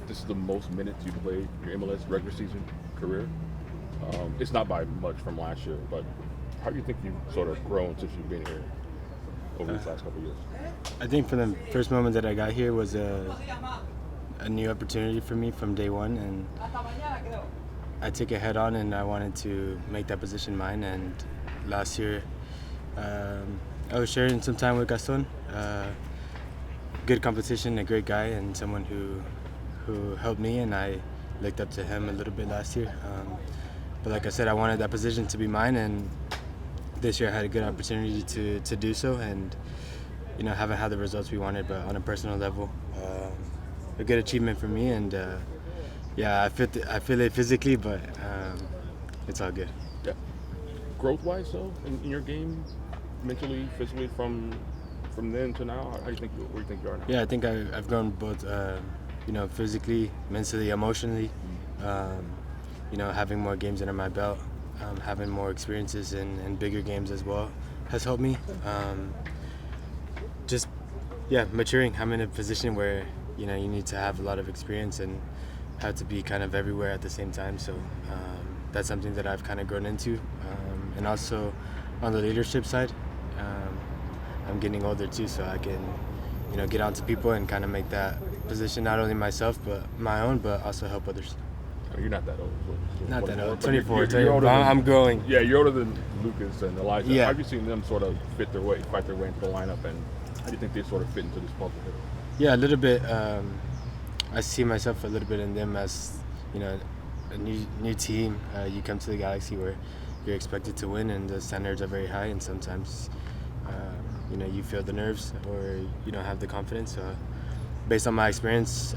this is the most minutes you played your MLS regular season career. It's not by much from last year, but how do you think you've sort of grown since you've been here over these last couple of years? I think from the first moment that I got here was a new opportunity for me from day one, and I took it head on, and I wanted to make that position mine. And last year, I was sharing some time with Gaston. Good competition, a great guy, and someone who helped me, and I looked up to him a little bit last year. But like I said, I wanted that position to be mine, and this year I had a good opportunity to do so, and haven't had the results we wanted, but on a personal level, a good achievement for me, and I feel it physically, but it's all good. Yeah. Growth-wise, though, in your game, mentally, physically, from then to now, where do you think you are now? Yeah, I think I've grown both, physically, mentally, emotionally. Having more games under my belt, having more experiences in bigger games as well has helped me. Maturing. I'm in a position where you need to have a lot of experience and have to be kind of everywhere at the same time. So that's something that I've kind of grown into, and also on the leadership side, I'm getting older too, so I can get onto people and kind of make that position not only myself but my own, but also help others. You're not that old. Not that old. 24. 24. I'm growing. Yeah, you're older than Lucas and Elijah. Yeah. How have you seen them sort of fight their way into the lineup, and how do you think they sort of fit into this puzzle here? Yeah, a little bit. I see myself a little bit in them as, a new team. You come to the Galaxy where you're expected to win, and the standards are very high, and sometimes, you feel the nerves or you don't have the confidence. Based on my experience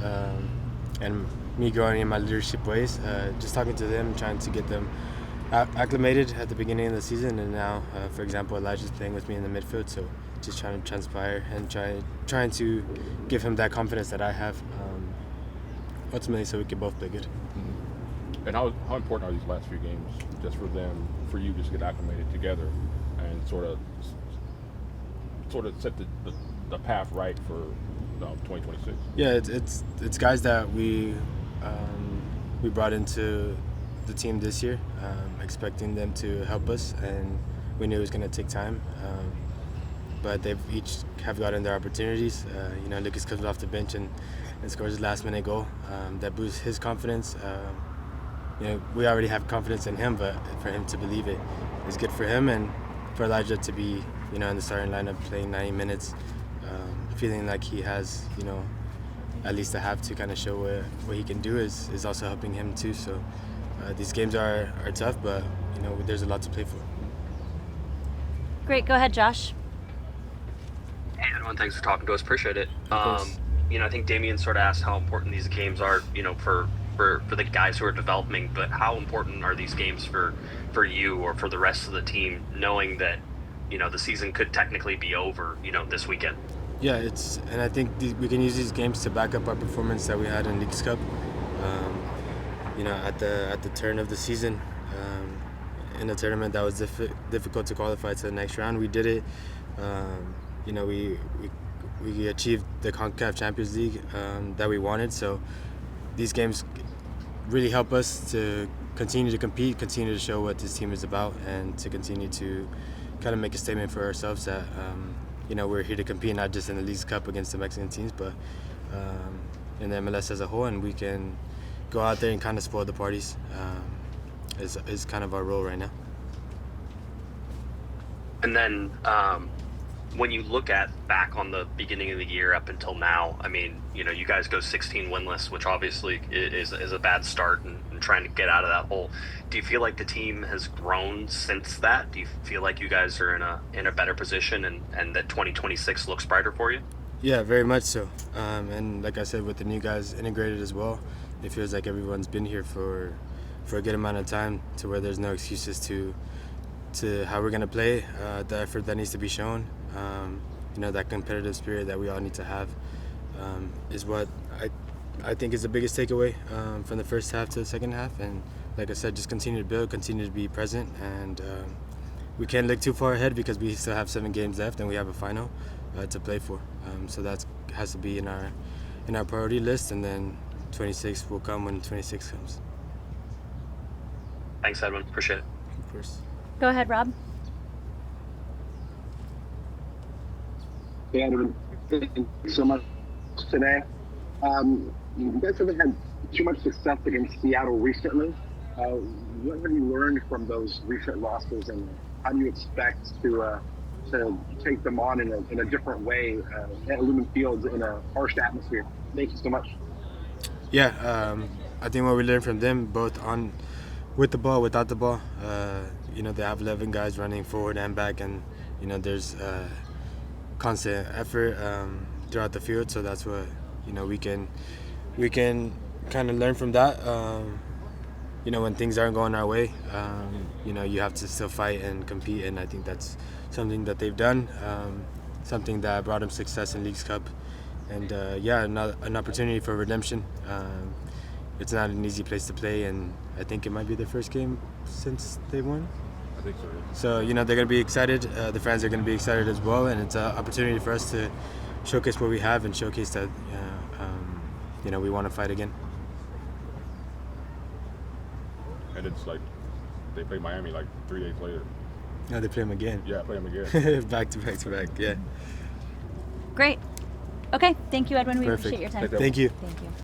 and me growing in my leadership ways, just talking to them, trying to get them acclimated at the beginning of the season, and now, for example, Elijah's playing with me in the midfield, so just trying to transpire and trying to give him that confidence that I have, ultimately, so we can both play good. Mm-hmm. And how important are these last few games just for you just to get acclimated together and sort of set the path right for 2026? Yeah, it's guys that we brought into the team this year, expecting them to help us, and we knew it was going to take time. But they've each have gotten their opportunities. Lucas comes off the bench and scores his last-minute goal. That boosts his confidence. We already have confidence in him, but for him to believe it is good for him, and for Elijah to be, in the starting lineup playing 90 minutes, feeling like he has, at least a half to kind of show what he can do is also helping him too. So these games are tough, but there's a lot to play for. Great, go ahead, Josh. Hey, Edwin, thanks for talking to us. Appreciate it. I think Damien sort of asked how important these games are, for the guys who are developing, but how important are these games for you or for the rest of the team, knowing that, the season could technically be over, this weekend? Yeah, and I think we can use these games to back up our performance that we had in Leagues Cup. At the turn of the season, in a tournament that was difficult to qualify to the next round, we did it. We achieved the CONCACAF Champions League that we wanted. So these games really help us to continue to compete, continue to show what this team is about, and to continue to kind of make a statement for ourselves that we're here to compete, not just in the Leagues Cup against the Mexican teams, but in the MLS as a whole, and we can go out there and kind of spoil the parties. Is kind of our role right now. And then when you look back on the beginning of the year up until now, I mean, you guys go 16 winless, which obviously is a bad start, and trying to get out of that hole. Do you feel like the team has grown since that? Do you feel like you guys are in a better position, and that 2026 looks brighter for you? Yeah, very much so. And like I said, with the new guys integrated as well, it feels like everyone's been here for a good amount of time, to where there's no excuses to how we're going to play, the effort that needs to be shown, that competitive spirit that we all need to have, is what I think is the biggest takeaway from the first half to the second half. And like I said, just continue to build, continue to be present, and we can't look too far ahead because we still have 7 games left and we have a final to play for. So that has to be in our priority list, and then 26 will come when 26 comes. Thanks, Edwin. Appreciate it. Of course. Go ahead, Rob. Hey, Edwin. Thank you so much today. You guys haven't had too much success against Seattle recently. What have you learned from those recent losses, and how do you expect to take them on in a different way at Lumen Fields in a harsh atmosphere? Thank you so much. Yeah, I think what we learned from them, both on with the ball, without the ball, they have 11 guys running forward and back, and there's constant effort throughout the field. So that's what we can kind of learn from that. When things aren't going our way, you have to still fight and compete, and I think that's something that they've done, something that brought them success in Leagues Cup, and an opportunity for redemption. It's not an easy place to play, and I think it might be their first game since they won. I think so. Yeah. So they're going to be excited. The fans are going to be excited as well, and it's an opportunity for us to showcase what we have and showcase that we want to fight again. And it's like they play Miami like 3 days later. No, they play them again. Yeah, play them again. back to back. Yeah. Great. Okay. Thank you, Edwin. We Perfect. appreciate your time. Thank you. Thank you.